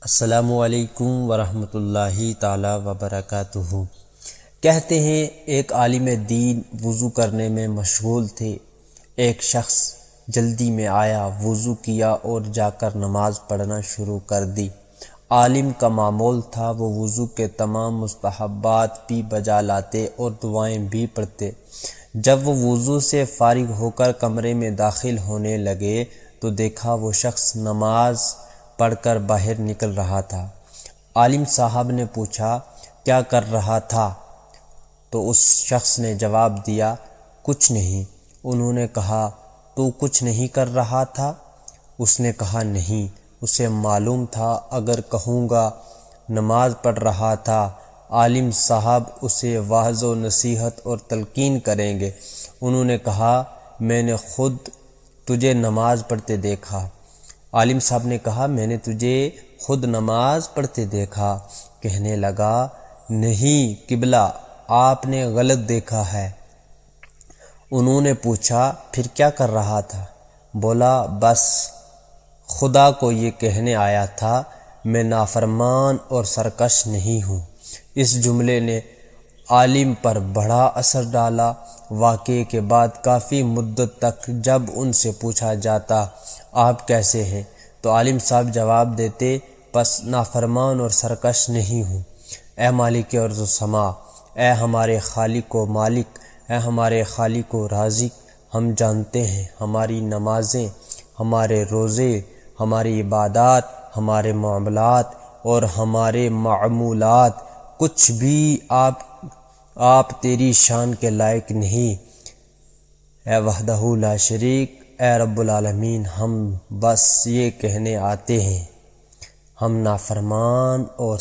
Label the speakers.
Speaker 1: السلام علیکم ورحمۃ اللہ تعالی وبرکاتہ۔ کہتے ہیں ایک عالم دین وضو کرنے میں مشغول تھے۔ ایک شخص جلدی میں آیا، وضو کیا اور جا کر نماز پڑھنا شروع کر دی۔ عالم کا معمول تھا وہ وضو کے تمام مستحبات بھی بجا لاتے اور دعائیں بھی پڑھتے۔ جب وہ وضو سے فارغ ہو کر کمرے میں داخل ہونے لگے تو دیکھا وہ شخص نماز پڑھ کر باہر نکل رہا تھا۔ عالم صاحب نے پوچھا کیا کر رہا تھا؟ تو اس شخص نے جواب دیا کچھ نہیں۔ انہوں نے کہا تو کچھ نہیں کر رہا تھا؟ اس نے کہا نہیں۔ اسے معلوم تھا اگر کہوں گا نماز پڑھ رہا تھا عالم صاحب اسے واعظ و نصیحت اور تلقین کریں گے۔ انہوں نے کہا میں نے خود تجھے نماز پڑھتے دیکھا۔ عالم صاحب نے کہا میں نے تجھے خود نماز پڑھتے دیکھا۔ کہنے لگا نہیں قبلہ آپ نے غلط دیکھا ہے۔ انہوں نے پوچھا پھر کیا کر رہا تھا؟ بولا بس خدا کو یہ کہنے آیا تھا میں نافرمان اور سرکش نہیں ہوں۔ اس جملے نے عالم پر بڑا اثر ڈالا۔ واقعے کے بعد کافی مدت تک جب ان سے پوچھا جاتا آپ کیسے ہیں تو عالم صاحب جواب دیتے بس نافرمان اور سرکش نہیں ہوں۔ اے مالک ارض و سما، اے ہمارے خالق و مالک، اے ہمارے خالق و رازق، ہم جانتے ہیں ہماری نمازیں، ہمارے روزے، ہماری عبادات، ہمارے معاملات اور ہمارے معمولات کچھ بھی آپ تیری شان کے لائق نہیں۔ اے وحدہ لا شریک، اے رب العالمین، ہم بس یہ کہنے آتے ہیں ہم نافرمان اور